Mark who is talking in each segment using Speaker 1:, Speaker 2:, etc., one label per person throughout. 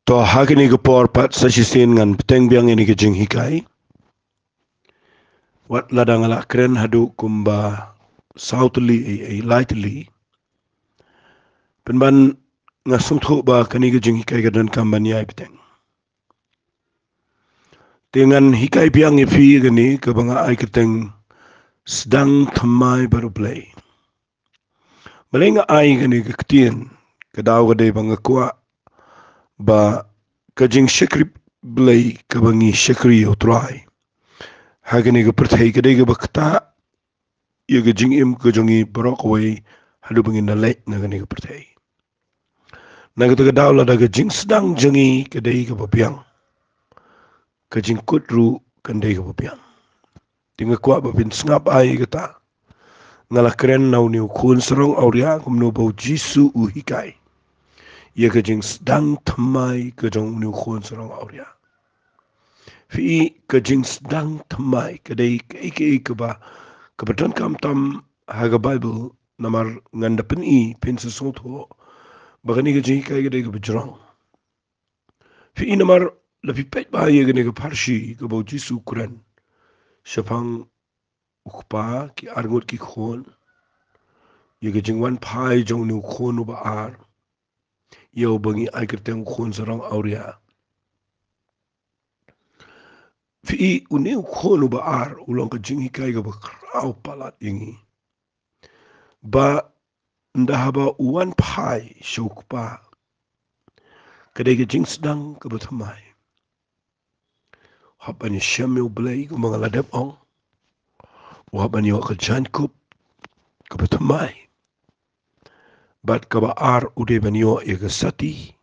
Speaker 1: To hakini ke por pat sasisin ngan peteng biang ini ke jing hikai. Wat ladang ala keren hadu kumba southly lightly. Penban ngasum thu ba kani ke jing hikai gadan kamban yai peteng. Dengan hikai biang ifi gani ke banga ai keteng sedang thamai baru play. Malenga ai gani ke ketien ke daw gade banga kuat ba kajing syakri blay kabangi syakri utrai hagani ga perthai kadai ga bakta ya ga jing im ga jongi barok way hadu bangi na lek na gani ga perthai na ga dawla da ga jing sedang jongi kadai ga bapiang kajing kutru kandai ga bapiang tinga kwa babin sngap ai ga ta ngala keren nau ni khun serong auria kumno bau jisu u hikai ya ga jing sedang thamai ga jong ni khun serong auria fi ka jing sedang thamai kadai kai ka ba kebetulan kam tam haga bible namar nganda pen i pen sesot ho bagani ka jing kai kadai ka bejrong fi namar lafi pet ba ye gane ka parshi ka bau jisu kuran shapang ukpa ki arngot ki khon ye ka jing wan pai jong ni khon ba ar yo bangi ai kerteng khon sarang auria fi uniu khonu ba ar ulong ka jingi kai ga ba krau palat ingi ba ndahaba uwan pai shok pa kadai ga jing sedang ka ba thamai habani shamil blay ga mangala dep ong habani wa ka jankup ka ba thamai bat ka ba ar ude banyo ya ga sati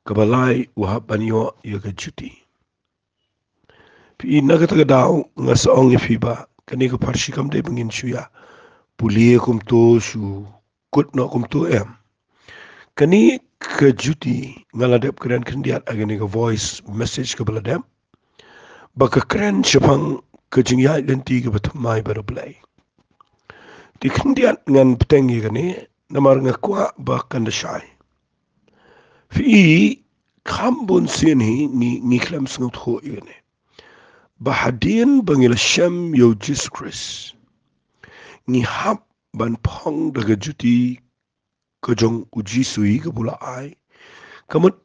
Speaker 1: ka ba lai wa habani wa ya ga juti pi naga taga daw nga saong ifi ba kani ka parshi kam de bangin shuya pulie kum to shu kut no kum to em kani ka juti ngala dep kren kendiat agani ka voice message ka baladem ba ka kren shapang ka jingya lenti ka batamai bara play di kendiat ngan petengi gani namar nga kwa ba kanda shy fi kambun sini ni klem sngot ho igane bahadin bangil Shem yo Jesus Christ ni hap ban pong daga juti kajong uji sui ka bula ai kamut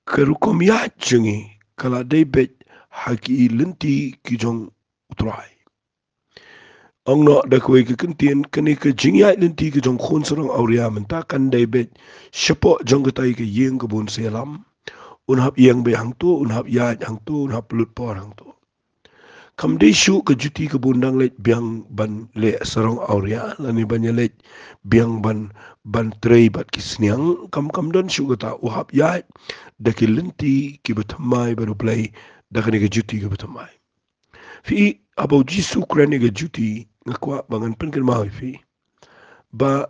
Speaker 1: karukom ya jengi kala debet haki lenti kijong utrai ong no da kwe ka kentien kani ka jingya lenti kijong khon sarong auria menta kan debet shapo jong ka tai ka yeng ka bun selam unhap yeng be hang tu unhap ya hang tu unhap lut por hang tu kam de shu ka juti ka bundang let biang ban le sarong auria lani banya let biang ban trei bat kisniang kam don shu ta uhap ya da ki lenti ki batmai baru play da ka juti ka batmai fi abo jisu krani ka juti ngakwa bangan pen kan mau fi ba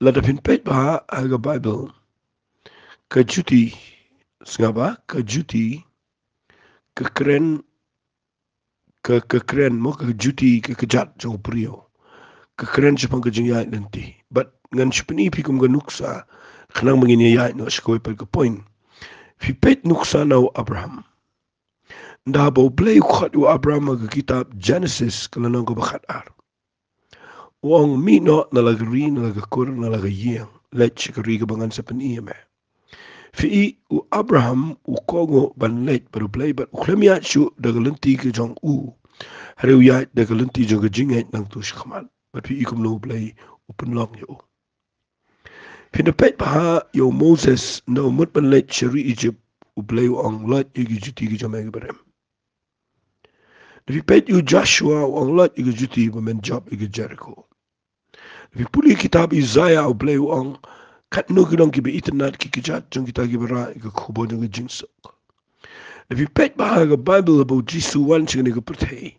Speaker 1: lada pin pet ba aga bible ka juti sngaba ka juti ka kren ka keren mo ka juti ka kejat jong prio ka keren chapang ka jing yai nanti but ngan chupani pi kum ga nuksa khanang mangini yai no shkoi per ka point fi pet nuksa na Abraham nda bo play khat wa Abraham ka kitab Genesis kala nang ko bakhat ar wong mi no na lagri na lagakur na lagayeng let chikari ka bangan sa paniyame fi u Abraham u kongo ban let baru play but uklemia shu daga lenti ke jong u hareu ya daga lenti jong ke jinget nang tu shkhamal but fi ikum no play open long yo fi na pet ba yo Moses no mut ban let shari Egypt u play ong lot igi juti ke jomeg barem fi pet yu Joshua ong lot igi juti bamen job igi Jericho fi puli kitab Isaiah u play ong kat no gidong ki be internet ki kijat jong kita ki bara ki khubo jong ki jingsok fi pet ba ga bible about jisu wan ching ni ko prthei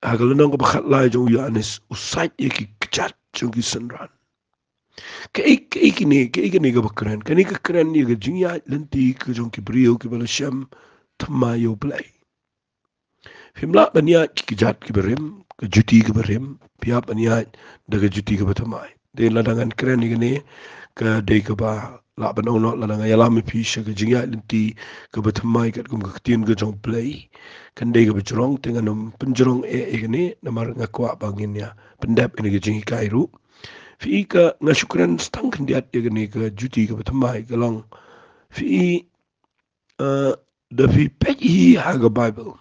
Speaker 1: ha ga nong ko bakhat lai jong Yohanes usait ye ki kijat jong ki sanran ke ni ga bakran kani ka kran ni ga jingya lenti ka jong ki brio ki bala sham thma yo play fimla banya ki kijat ki berim ka juti ki berim piap banya daga juti ki batamai de ladangan keren ni ka de ka ba la banau no la nga yala mi pi she ga jing ya lenti ka bathmai kat kum ka tien ga jong play kan dei ga bajrong tenga num penjrong ne namar nga kwa bangin ya pendap ini ga jing kairu fi ka nga syukran stang kan diat ya ne ka juti ka bathmai ga long fi da fi peji ha ga bible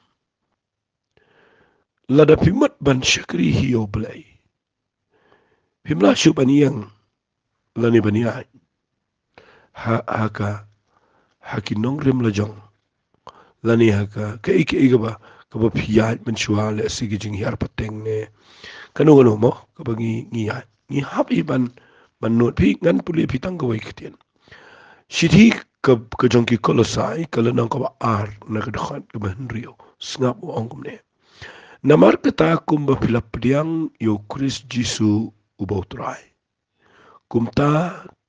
Speaker 1: la da fi mat ban shakri hi o play fi mla shu ban yang la ni ban ya haka hakinong rem la jong lani haka ka ike ba ka ba phiya men shwa le sigi jing yar pateng ne kanu mo ka ba ngi hap i ban not phi ngan puli phi tang ka wai khtien shithi ka jong ki kolosai ka lanang ka ba ar na ka khat ka ba rio snap o ongum ne namar ka ta kum ba philap diang yo Chris Jisu ubautrai kumta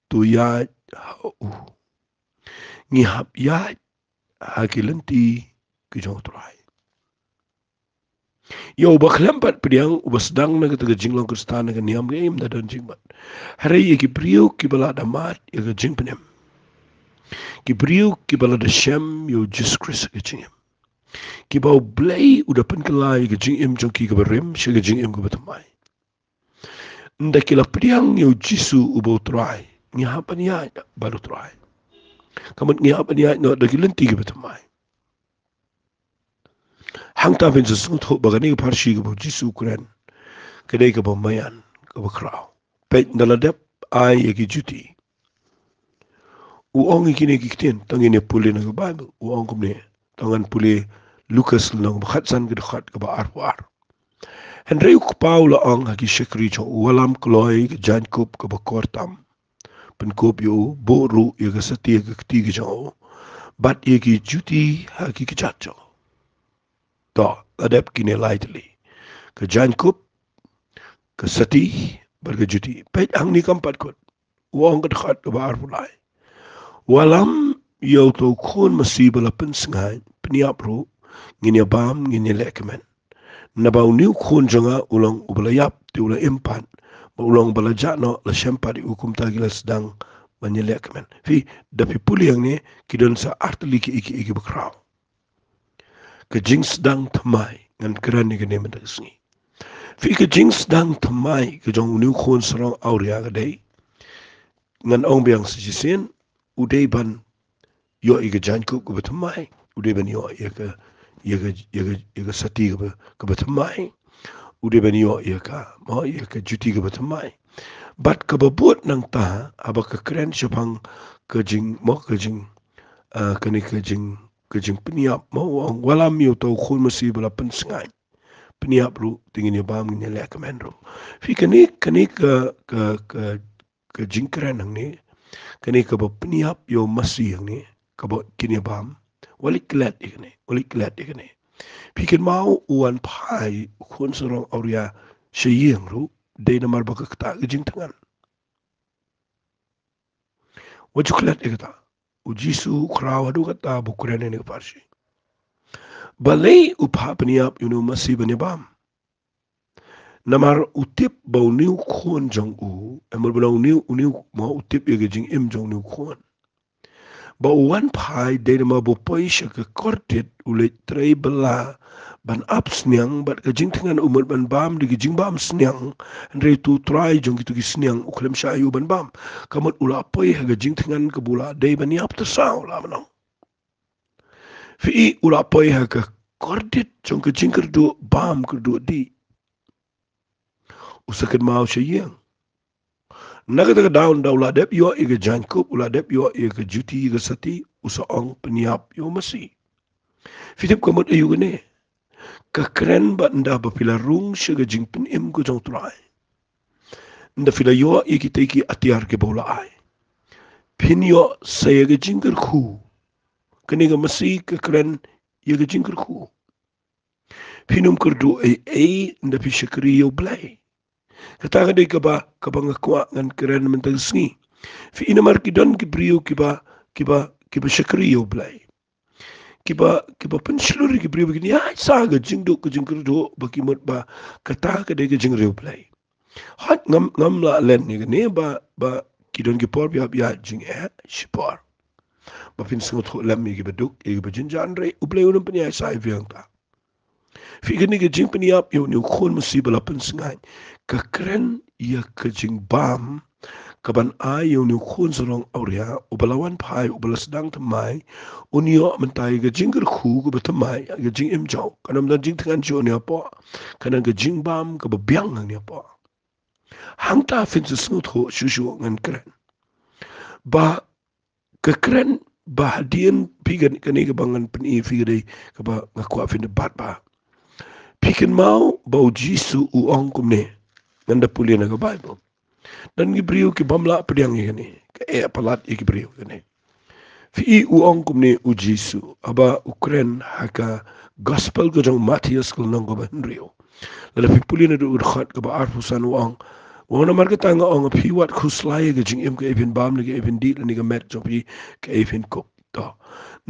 Speaker 1: tu ya ngi hap ya hakilenti ki jong trai yo ba khlampat priang ubasdang na ka jinglong kristan na niam game da don jingbat hare ye ki priu ki bala da mat ye ka jingpenem ki priu ki bala da shem yo Jesus Christ ka jingem ki ba blay uda pen kelai ka jingem jong ki ka berem she ka jingem ka batamai nda ki la priang yo jisu ubo trai ni hapan ya baru trai kamat ni hapan ya no da ki lenti ka batamai hang ta vin sung tho bagani ka parshi ka jisu kuran kadai ka mayan ka bakrao pe ndaladep ai ye ki juti uong ikini kiktin tangine puli na bible uong kumne tangan puli Lucas lang khatsan ka khat ka ba arwar henry ku paula ang haki shekri cho walam kloy ka jankop ka ba kortam pen kop yo boru ye ka sati ka kti ka jo bat ye ki juti haki ka chat jo to adap kine lightly ka jankop ka sati bar ka juti pe ang ni kampat kot uong ka khat ka ba arwar walam yo to khon masibala pensngai pniapro ngine bam ngine lekmen na ba uniu khon janga ulang ubalayap ti ula empan ba ulang balaja no la shempari hukum tagila sedang banyelekmen fi da fi puli yang ne kidon sa artli ki iki bakraw ka jing sedang thamai ngan kran ni gane mendagsni fi ka jing sedang thamai ka jong uniu khon sarang auria ga dei ngan ong biang sijisen udai ban yo iga janku ko batamai udai ban yo yaga sati ka batamai udai ban yo yaga juti ka batamai bat ka babut nang ta aba ka kren shapang ka jing kani ka jing peniap mo ang walam yo to khun masi bala pensengai peniap ru tingin yo bam ni lek menro fi kani ka jing kren nang ni kani ka ba peniap yo masi yang ni ka ba kini bam walik klat ikne pikin mau uan pai khun sorong auria sheyeng ru de na mar ba ka ta jing tangan wajuklat ikata ujisu kraw adu kata bukurane ni parshi balai upha peniap yunu masi bani bam namar utip bau niu khon jong u emol bau niu ma utip ye jing im jong niu khon ba wan pai de ma bo poisha ka kortet ule trei bela ban up sniang bat ka jing thangan umur ban bam di jing bam sniang andre tu try jong gitu ki sniang uklem shayu ban bam kamat ula poi ha jing thangan ka bula de ban yap ta saw la manong fi ula poi ha ka kortet jong ka jing kerdu bam kerdu di usakan mau shayeng naga daun da ula dep yo iga jankup ula dep yo iga juti iga sati usaong peniap yo masi fitip kamot ayu gane ka kren ba nda ba pila rung shiga jing pen im ko jong trai nda fila yo iki teki atiar ke bola ai pin yo saya ga jingker khu kani ga masi ka kren iga jingker khu pinum kerdu ai nda fi shakri yo blai kata kadai ka ba ngakwa ngan keren mentang sngi fi inamar kidon ki brio kiba shakri yo blai kiba pensluri ki brio begini ya saga jingdo ke jingkerdo baki mot ba kata kadai ke jingrio blai hat ngam la len ni ba kidon ki por biap ya jing shipor bapin sengot ho lam mi beduk e bejin janre uble unum penya sai viang ta fi gani ke jing peniap yo ni khon musibala pen sengai ka kren ya ke jing bam kaban ai yo ni khon sorong auria ubalawan phai ubala sedang tamai unio mentai ke jing ker khu ku betamai ke jing im jau kanam dan jing tangan jo ni apa kanan ke jing bam ke bebiang ni apa hang ta fin se sengot ho shushu ngan kren ba kekeren bahadian pigan kani ke bangan peni figure ke ba ngakwa fin debat ba pikan mau bau jisu uong kumne nganda pulian ke bible dan gibriu ki bamla pediang ni ke palat gibriu ni fi uong kumne u jisu aba ukren haka gospel ko jong Matius ko nang ko benrio la fi pulian du urkhat ke ba arfusan uong wana marga tanga ong pi wat khuslai ge jing im ke even bam ge even dit ni ge met jong pi ke even kop to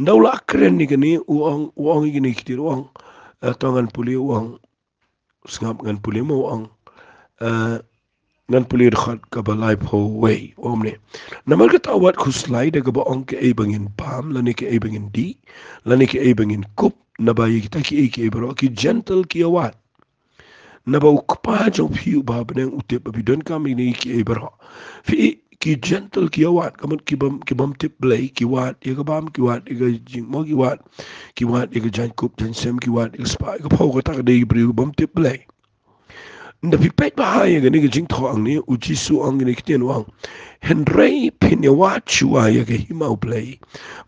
Speaker 1: ndawla kren ni ge ni uong ge ni kitir uong tongan puli uong sngap ngan puli mo uong ngan puli khat ka balai pho way omne na marga ta wat khuslai de ge ba ong ke e bangin bam la ni ke e bangin di la ni ke e bangin kop na ba yi ta ki e ke bro ki gentle ki wat na ba ukpa jong piu ba beneng utip ba bidon kami ni ki ebra fi ki gentle ki awat kamut ki bam tip blai ki wat ye ka bam ki wat ye jing mo ki wat ye jan kup jan sem ki wat ye spa ka pho ka ta de briu bam tip blai nda fi pet ba ha ye ga ni jing tho ang ni u ji su ang ni ki ten wang henrei pin ye wat chua ye ga himau blai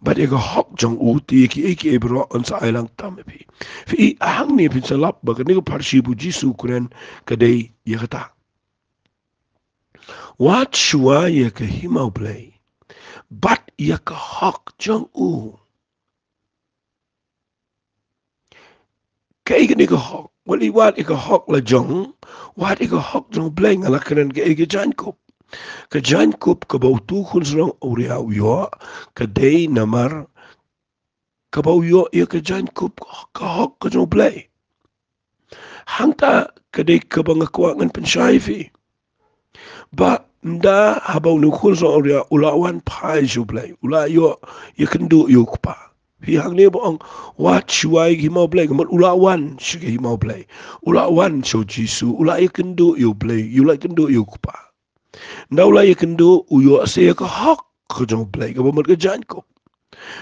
Speaker 1: but ye ga hok jong u ti ki ebra on sa ailang tam pi fi hang ni pin salap ba ni ko parshi bu jisu kuren kadai ye kata wat shua ye ka himau play but ye ka hok jong u kai ni ka hok wali wat ye ka hok la jong wat ye ka hok jong play ngala kren ke jan kup ka jan kup ka bau tu khun srong auria yo kadai namar ka bau yo ye ka jan kup ka hok ka jong play hangta kadai ka bang ko ngan penshai fi ba nda habau nu khul so auria ulawan phai ju blai ula yo ye kan du yo pa fi hang ne bong wat chuai gi mau blai gamot ulawan shi gi mau blai ulawan so jisu ula ye kan du yo blai you like kan du yo pa nda ula ye kan du yo se ka hak ko jong blai ga mo ga jan ko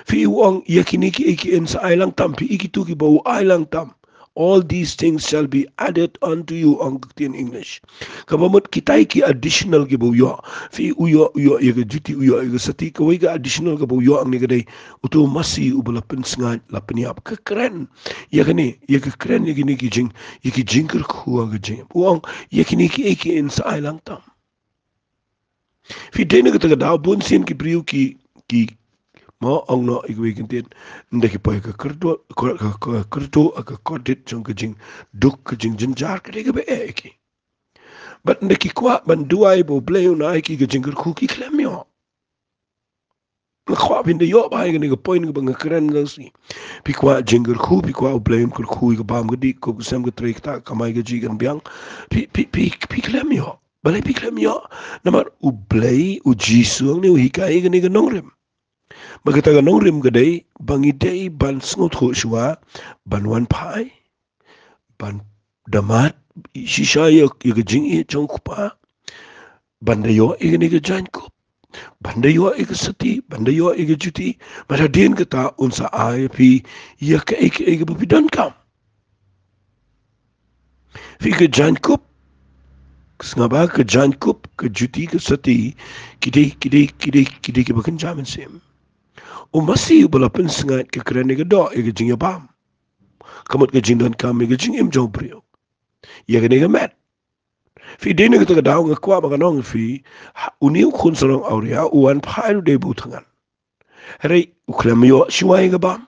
Speaker 1: fi wong ye kini ki in sa ailang tam pi iki tu ki bo ailang tam all these things shall be added unto you in English. Kabamot kitay ki additional ki buyo. Fi uyo ye duty uyo ye sati kawai ka additional ka buyo ang nigaday uto masi ubalapin sngat lapiniap ka kren. Ye kani ye ka kren ye kini ki jingker kuwa ka jing. Uang ye kini ki eki in sa ailang tam. Fi dena ka tagadaw bunsin ki priu ki mo ang no igwigin tin ndaki pa ka kerdo ka kodit jong ka jing duk ka jing jinjar ka de be eki but ndaki kwa ban duai bo bleu na eki ka jing ku ki klemyo na kwa bin de yo ba ga ni ka point ga bang kren ga si pi kwa jing ku pi kwa bleu ku ga bam ga di ko sam ga trek ta kamai ga jigan biang pi klemyo balai pi klemyo namar u blei u jisu ni u hikai ga ni ga nongrem magataga nong rim gadai bangidei ban sngot ho shwa ban wan pai ban damat shisha yo jing e chong kupa banda yo igni ga jan ko banda yo ig sati banda yo ig juti mara din kata unsa ai pi ya ka ig bu don kam fi ga jan ko ngaba ka jan ko ka juti ka sati kidei ki bakan jamin sim o masih balapin sengat ke kerana ke do ke jing ya bam kamut ke jing don kam ke jing im jong prio ya ke ne met fi de ne ke daw nge kwa ba nong fi uniu khun sorong auria uan phailu de bu thangan rei uklam yo shwai ke bam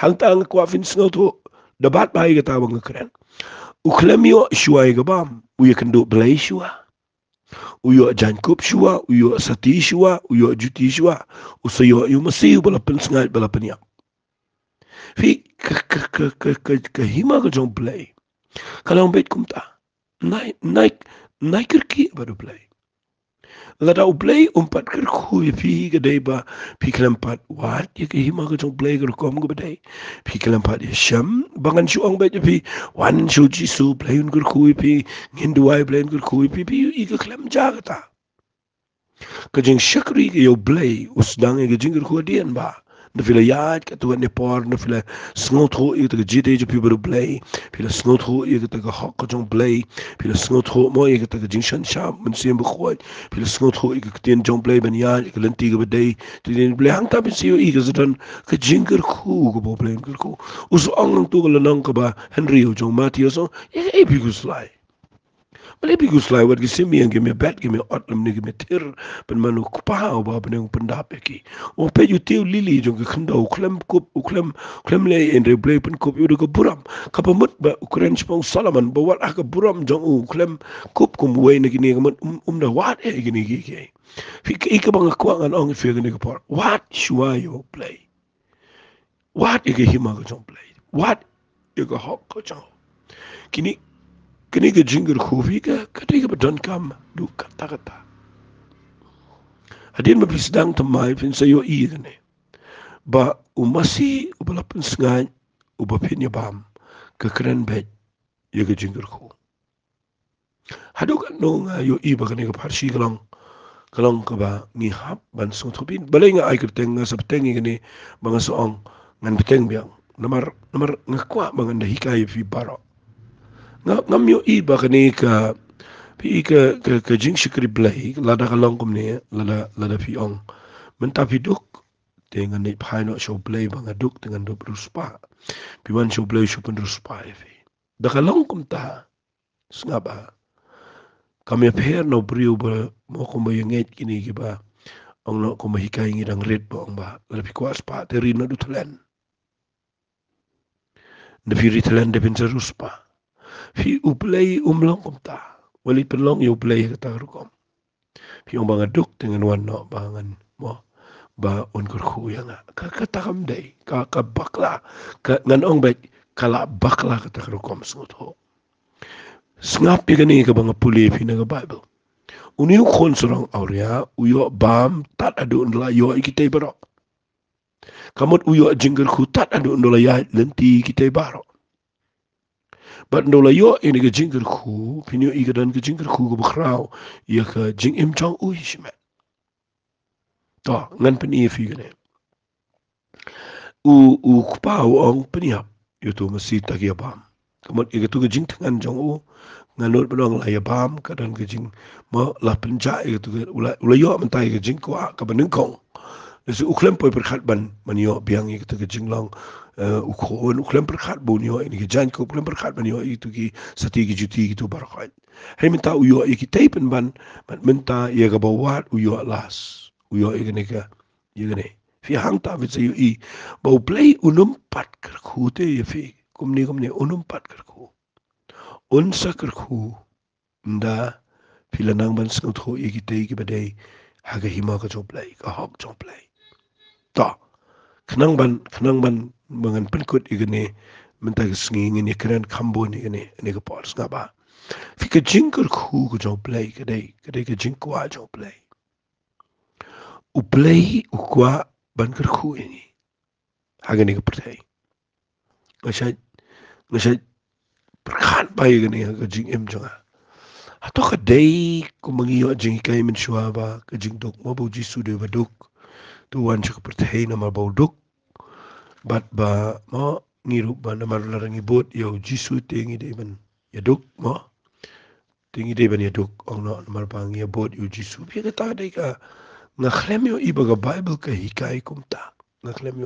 Speaker 1: hang ta nge kwa fin sngo to debat bai ke ta bang keren uklam yo shwai ke bam u ye kan do blai shwa uyo jankup shua, uyo sati shua, uyo juti shua, usayo yu masih balapin sengat balapin ya. Fi ke hima ke jong play. Kalau bet kumta, naik kerki baru play. Lada ublay umpat kerku pi kedai ba pi kelempat wat ya ke hima ke jong blay kerkom ke bedai pi kelempat ya syam bangan syuang ba pi wan shu jisu blay un kerku pi nginduai blay un kerku pi i ke klem jagata ke jing syakri ke yo blay usdang ke jing kerku dian ba na fila yaad ka tuwa ne por na fila sngot ho i ka jite je pi baru blay fila sngot ho i ka hok ka jong blay fila sngot ho mo i ka jing shan sham men siem bkhoi fila sngot ho i ka tien jong blay ban yaad ka lenti ka badai tien blay hang ta bi sio i ka zadan ka jing ker khu ka bo blay ker khu us ong tu ka lanang ka ba henry ho jong matio so e bi ku slai Malabi gus lai wat gisimi yang gimi bet gimi otlam ni gimi tir pen manu kupaha ba peneng pendap ki o pe yu tiu lili jong khanda uklem kup uklem le en replay pen kup yu ko buram ka pamut ba ukren chpong salaman ba wat ka buram jong uklem kup kum we ni gini gamat da wat e gini ki ki fi ka bang ko ngan ong fi gini ko por wat shua yo play wat e hima ko jong play wat e ko hok ko jong kini kini ke jingger khufi ka ketika bedan kam du kata-kata hadin mabli sedang temai pin sayo i ne ba umasi ubalapan sengai ubapin ya bam ke keren bet ya ke jingger khu hadu kan no nga yo i ba kani ka parsi kalang ka ba ni hap ban so thopin balai nga ai kerteng nga sabteng ni banga soong ngan beteng biang namar ngakwa bangan dah hikai fi baro ngam yo i ba kani ka pi ka jing shikri blai lada kalong kum ne lada fi ong menta fi duk dengan ni phai no show blai bang duk dengan do ruspa pi wan show blai show pen ruspa fi da kalong kum ta snaba kami pher no brio ba mo ko mo yenget kini ki ba ong no ko mo hikai ngi dang red ba ong ba la fi kwas pa teri no du tlen na fi ritlen de pen ruspa fi uplay umlong kum ta wali penlong yo play kata rukom pi ong bang duk dengan wan no bangan mo ba on kurku yang ka kata kam dai ka bakla ka ngan ong bet kala bakla kata rukom sngot ho snap pi gani ka bang puli fi na bible uni khon surang auria uyo bam tat adu ndla yo ikite baro kamot uyo jingger khu tat adu ndla ya lenti kite baro But ndola yo ini ke jingger khu pinyo i dan ke jingger khu ko bakrao ya ke jing im chang u shime to ngan peni fi gane u kupao ong peniap yo to masi tagia bam kamot i ke tu ke jing tangan jong u nganot benong la ya bam ka dan ke jing mo la penja i ke tu ula yo mentai ke jing ko ka benengkong Lesu uklem poi perkhat ban manio biang i ke tu ke jing long ukhon uklem perkhat bonio ini ke jan ko uklem perkhat banio itu ki sati ki juti gitu barkhat hai minta uyo iki taipen ban minta ye ga bawat uyo las uyo igene ka igene fi hang ta vit sayu I bau play unum pat ker khute ye fi kumni unum pat ker khu un sa ker khu nda filanang ban sung tho iki te ki badai haga hima ka jo play ka hok jo play ta kenang ban mangan penkut igene minta sengi ngini keren kambo ni ini ke pors ngaba fi ke jingker khu ko jo play kadai ke jingkwa jo play u play u kwa ban ker khu ini hagani ke pertai ngasai perkhat bai gani ke jing em jonga atau kadai ku mangiyo jing kai men shwa ba ke jing dok mo bo jisu de baduk tu wan chak pertai na ma bo duk bat ba mo ngiru ba na marlarang ibot yo jisu tengi de ban yaduk mo tengi de ban yaduk ong no mar pa ngi ibot yo jisu pi ka ta de ka nga khlem yo I ba bible ka hikai kum ta nga khlem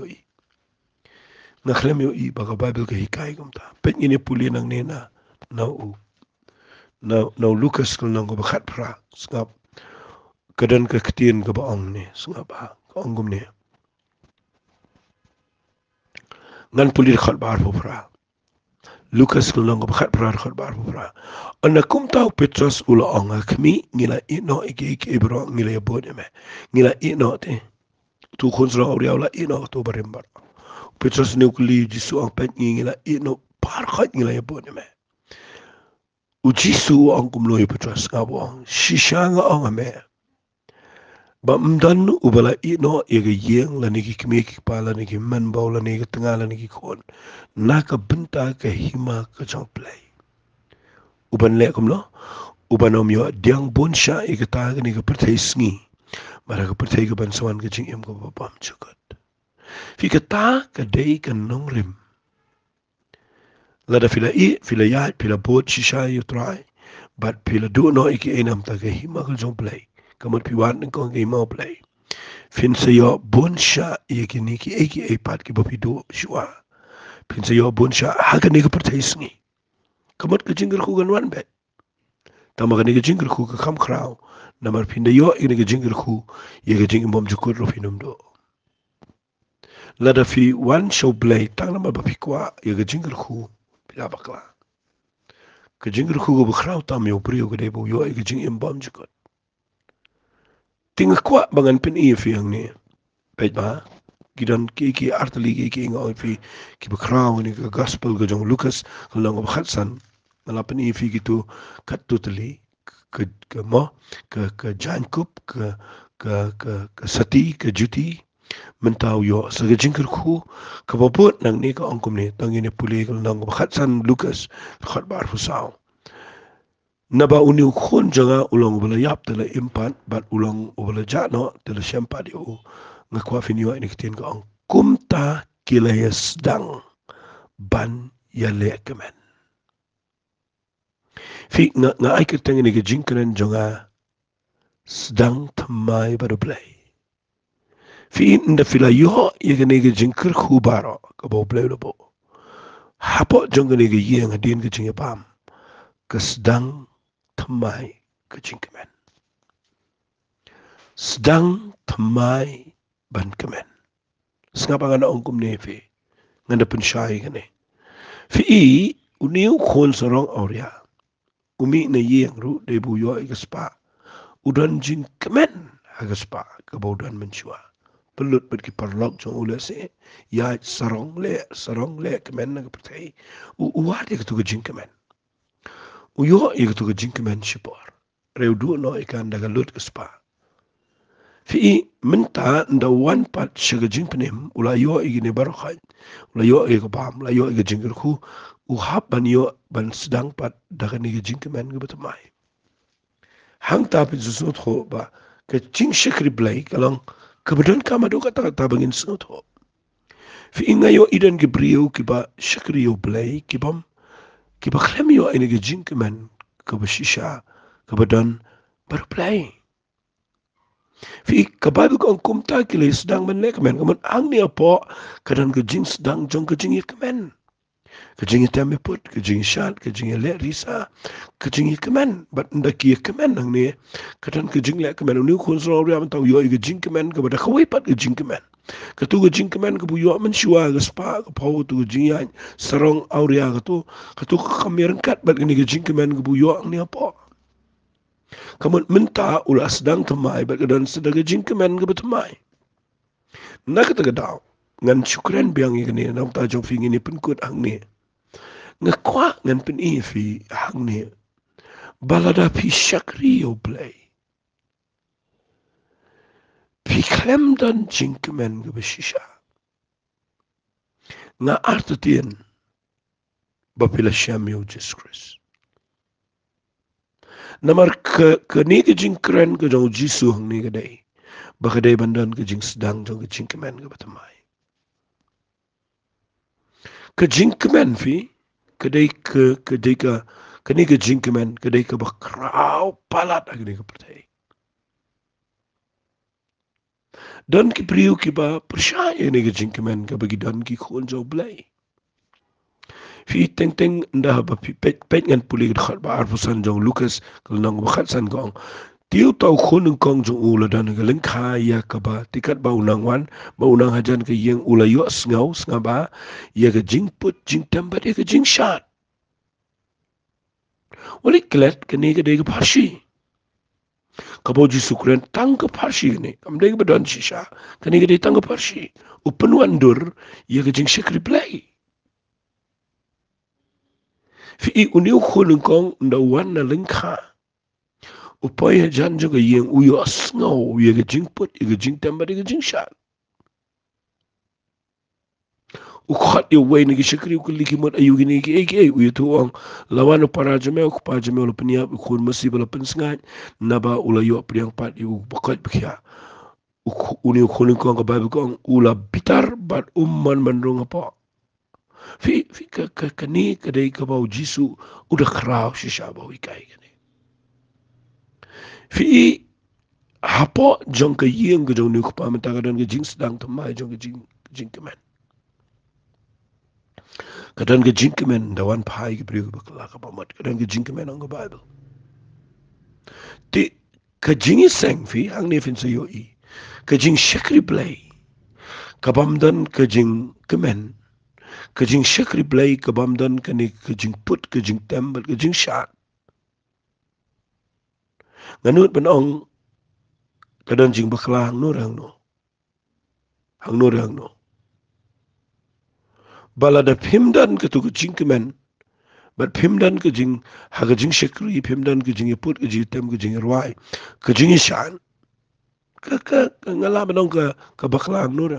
Speaker 1: yo I ba bible ka hikai kum ta pet ni puli nang nena na u na Lucas kul nang ko bakhat pra ngap kadan ka ktien ka ba ong ne ngap ba ong gum ne ngan puli khat bar pho pra Lucas kul nang ko bakhat pra khat bar pho pra ana kum tau Petrus ula ong akmi ngila ino ike bro ngila bod me ngila ino te tu khonsra auria ula ino to barembar Petrus ne kuli jisu ang pet ngila ino par khat ngila bod me u jisu ang kum loy Petrus ngabo shishanga ong me Ba mdan ubala ino yaga yeng la niki kimeki pa la niki manbau la niki tengah la niki kon. Naka benta ka hima ka jang play. Uban le kumlo. Uban om yo diang bon sha ikata ka nika pertai sngi. Mara ka pertai ka bansawan ka jing em ka babam chukot. Fi kata ka day ka nong rim. Lada fila ya fila bot shisha yu try. But fila do no iki enam ta ka hima ka jang play. Kamot piwan ng kong ka hima play. Fin sa yo bon sha yakini ki eki epat ki bapido shua. Fin sa yo bon sha haka ni ka pertai sngi. Kamot ka jingir ku ganwan bet. Tama ka ni ka jingir ku ka kam kraw. Namar pinda yo ini ka jingir ku ya ka jingir mom jukut ro finum do. Lada fi wan show play tang nama bapikwa ya ka jingir ku pila bakla. Ka jingir ku ka bakraw tam yo priyo ka debo yo ka jingir mom jukut. Tinga kwa bangan pin iya fi ang ni. Baik ba? Gidan ki artali ki inga fi ki bakraw ni ka gospel ka jong Lucas lang ka bakhatsan malapan iya fi gitu kat totally ke mo ke Jacob ke Sati ke Juti mentau yo sa ka jingkir ku ka babot nang ni ka angkum ni tangi ni puli ka lang ka bakhatsan Lucas khat bar fusau. Naba uni ukon janga ulang ubala yap tala impan bat ulang ubala jano tala syampa di u ngakwa finyo ini kitin ka ang kumta kilaya sedang ban ya lekemen. Fi nga ay kitang ini ka jingkiran janga sedang tamay baru play. Fi inda fila yo ya ka nega jingkir khubaro ka bau play labo. Hapo janga nega yang hadin ka jingya pam ka sedang tamay ka jingkimen. Sedang tamay ban kemen. Sengapa ngana ongkum nefe. Ngana pensyai kene. Fi uniu khon sarong auria. Umi na yang ru debu yo igaspa. Udan jing kemen agaspa kabaudan mensyua. Pelut berki parlok jong ula se. Ya sarong le kemen na kapertai. Uwa dia ketuga jing kemen. Uyo ketuga jing kemen syipor. Reu du no ikan daga lut gaspa. Fi minta nda wan pat syaga jing penim ula yo igini barokaj ula yo ig pam ula yo ig jingir ku uhap ban yo ban sedang pat daga ni jing kemen ge betamai hang ta pe zusut ho ba ke jing syakri blai kalang kebedan kama do kata kata bangin sut ho fi inga yo idan ge brio ki ba syakri yo blai ki bam ki ba klem yo ini ge jing kemen ke besisha kebedan berplay. Fi kababu ko ang kumta kili sedang menlek men kaman ang niya po kadan kejing sedang jong kejing kemen kejing teme put kejing shat kejing le risa kejing kemen bat ndaki kemen ang ni kadan kejing le kemen uni kun so ria mentau yo kejing kemen kabada khawai pat kejing kemen katu kejing kemen kabu yo men shua gaspa kapau tu kejing yan sarong auria katu kamiran kat bat ni kejing kemen kabu yo ang niya po. Kamu minta ulah sedang temai berkedan sedaga jingkemen ke betemai. Nak kata kedau ngan syukran biang ini nam ta jong fing ini penkut hang ni. Ngakwa ngan pen fi hang ni. Balada pi syakri yo play. Pi klem dan jingkemen ke besisha. Nga artetien bapila syam yo Jesus Christ. Namar ke ni ke jingkren ke jong jisu hang ni ke day. Bakadai bandan ke jing sedang jong ke jing kemen ke betemai. Ke jing kemen fi kedai ke ni ke jing kemen kedai ke bakrau palat agni ke pertai. Dan ki priu ki ba percaya ni ke jing kemen ke bagi dan ki khon jo blai. Fi teng ndah ba pet ngan puli khat ba arfusan jong Lucas kelnang ba khat san gong. Tiu tau khun kong jong ula dan ke lengkha ya ka ba tikat ba unang wan ba unang hajan ke yeng ula yo ngau ba ya ke jing put jing tembat ya ke jing shat. Wali klet ke ni ke dega parsi. Kabo jisu kren tang ke parsi ni. Kam dega badan shisha. Ke ni ke dega tang ke parsi. Upenuan dur ya ke jing syakri play. Fi uniu khun kong nda wan na lengkha. Upaya jan juga yang uyo asngau, uyo ke jingput, uyo ke jing temba, uyo ke jing shat. Ukhat yo way nagi shakri ukuliki mot ayu gini ki eki uyo tuang lawan para jame ukpa jame ula peniap ukun masih bala pensngat naba ula yo priang pat yu bakat bekia. Uni ukun ko ang Bible ko ang ula bitar bat umman mandrong apa. Fi kani kadai ka bau Jisu udah kerau shisha bau ikai kani. Fi hapo jong ka yeng ka jong ni ukpa mentaga dan ka jing sedang temai jong ka jing kemen. Kadang ke jingkemen dawan pai ke beriu bakla ka pamat kadang ke jingkemen ang Bible ti ka jingi seng fi hang ne fin sayo I ka jing shakri play ka bamdan ka jing kemen ka jing shakri play ka bamdan ka ni ka jing put ka jing tembel ka jing shat nganut benong kadang jing bakla hang no hang no balada pimdan ka tu ka jingkemen but pimdan ka jing ha ka jing shakri pimdan ka jing put ka jing tem ka jing rwai ka jing shan ka ngala benong ka bakla hang no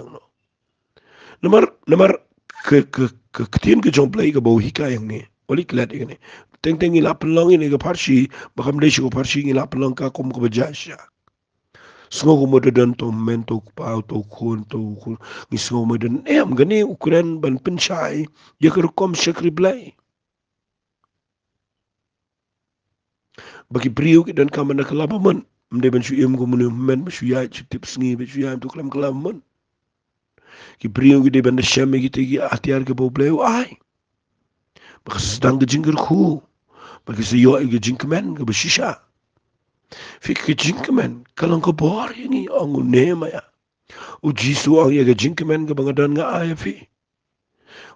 Speaker 1: Namar ke ketin ke jomplay ke bau hika yang ni. Oli kelat ini. Teng ila pelong ini ke parsi, bakam desi ke parsi ila pelong ka kom ke bejasya. Semua ko modedan to mento pau to kun ni semua modedan gani ukuran ban pencai dia ke kom sekri blai. Bagi priu dan kamana kelabaman. Mde ban su im ko men su ya tip sngi su ya to kelabaman. Ki priu ki de ban shame ki te ki atiar ke bau blai ai. Baka sedang ke jingger ku. Bagi seyo ke jingkemen ke besisha. Fik ke jingkemen kalau ke bor ini ang nema ya. Uji su ang ya ke jingkemen ke bangadan nga ay fi.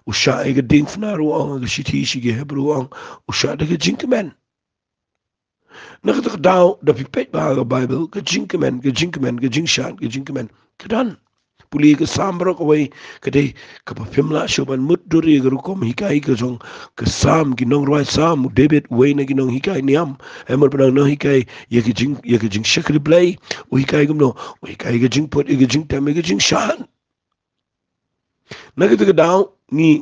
Speaker 1: Usha ay ke ding fnaru ang ke shiti shi ke hebru ang usha de ke jingkemen. Nakatak daw da pipet ba ga Bible ke jingkemen ke jingshan ke jingkemen. Kedan. Puli ke sambro ko way kade ka pimla shoban muduri ga rukom hikai ka jong ke sam ginong roi sam David way na ginong hikai niam emor padang no hikai ye ke jing shakri play u hikai gumno u hikai ke jing pot ke jing tam ke jing shan nagit ke daw ni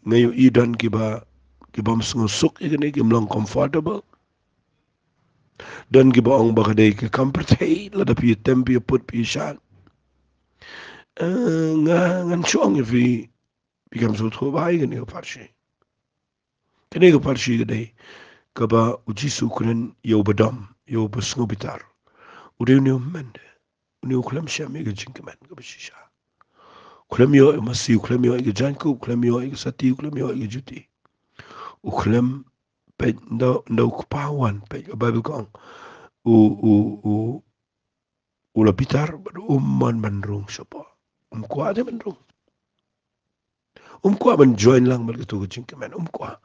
Speaker 1: ngayo idan ki bam suk ke ne ki mlong comfortable dan ki ba ong ba kade ke comfort hey la da pi tempi put pi shan ngan chuang fi bigam so tho bai gani parshi kene ga parshi dai ka ba uji su kunen yo badam yo basngo bitar ude ne mende ne ukulam shame ga jinkaman ga bishisha kulam yo masi kulam yo ga janku kulam yo ga sati kulam yo ga juti ukulam pe ndo kupawan pe babu kong u ula bitar umman manrung sopo kwa de manrung kwa ban join lang mal ketu jinkaman kwa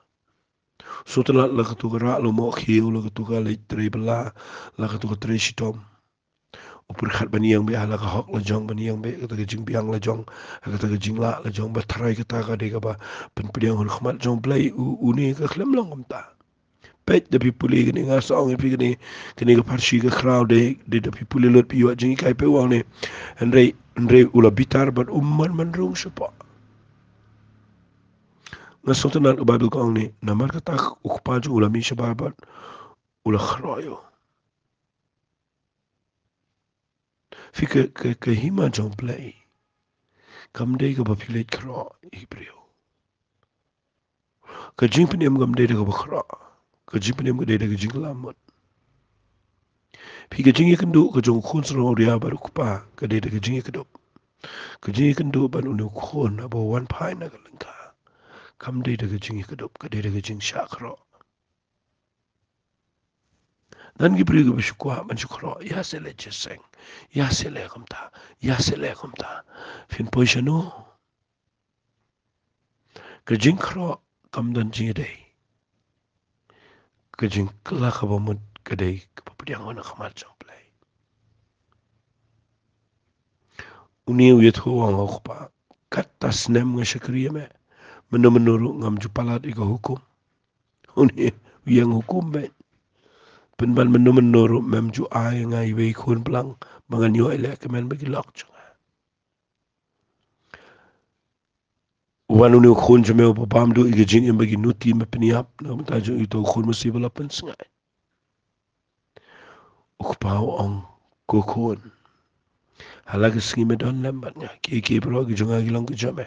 Speaker 1: so tala la ketu ra lo mo khiu la ketu ka le tre bla la ketu ka tre shitom upur khat bani yang be ala ka hok la jong bani yang be ketu ka jing biang la jong ketu ka jing la jong ba trai kata ka de ka ba pen piang hol khmat jong play u ni ka khlem long om ta pet de pipuli ni nga song pi ni ka parshi ka crowd de pipuli lot pi wa jing kai pe wa ne andre ula bitar ban umman man rung sepa ngasotanan ka Bible ko ni namar ka tak ukpaju ula mi shababat ula khroyo fi ke hima jong play kam de ka bapilet khro ibrio ka jing pinem kam de ka khro ka jing pinem ka de ka jing lamot fi ka jing ikandu ka jong khun sro ria bar kupa ka de ka jing ikandu ka jing ikandu ban unu khun abo one pai na ka lengka kam de ka jing ikandu ka de ka jing shakro dan gi prigo bishukwa man shukro ya sele jeseng ya sele kamta fin poishanu ka jing khro kam dan jing dei ka jing kla ka bomut ka dei ka papiang ona khamat jong play uni uyet ho ang okpa katas nem nga shakriya me menuru ngam jupalat ika hukum uni yang hukum be Penban menur mem ju ai ngai wei khun plang mangan yo ele kemen bagi lok chunga. Wanu ni khun jame op pam du ige jing em bagi nuti me peniap na mata jo ito khun mesti bala pen sengai. Ukpau ong ko khun. Halaga singi me don lembat nga ke bro gi junga gi long gi jame.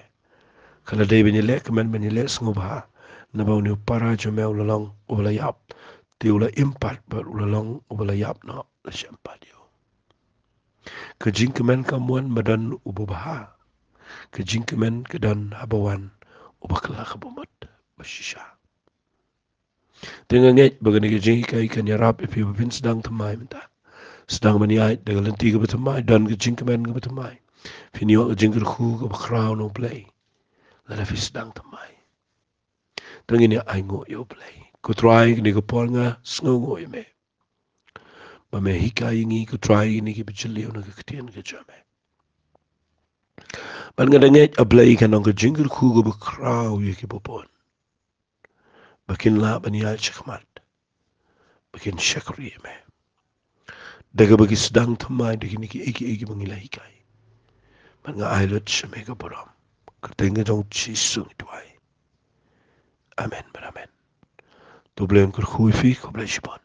Speaker 1: Kala dei benile kemen benile sngubha na bau ni para jame ulalong ula yap. Ti ula impat ber ulalong ula yap no la syampat yo. Kejing kemen kamuan madan ububaha. Kejing kemen kedan habawan ubakla kabumat basisha. Tengah nget bagani kejing kai kan yarap ipi babin sedang temai minta. Sedang maniai dengan lenti ke betemai dan kejing kemen ke betemai. Fini wak kejing kerku ke bakrau no play. Lada fi sedang temai. Tengah ni ai ngok yo play. Ku try ni ke pol nga sngo yo me. Ba me hika ingi ku try ni ke bicili ona ke ketian ke jame. Ban nga denget ablay kan ang kejing kerku ke bakrau yo ke bopon. Bakin la banial chakmat. Bakin syakri yo me. Daga bagi sedang temai deki niki iki mengilahi kai. Ban nga ailot syame ke boram. Ketenga jong chisung tuai. Amen beramen. Tu boleh kerhui fi ko boleh sibon.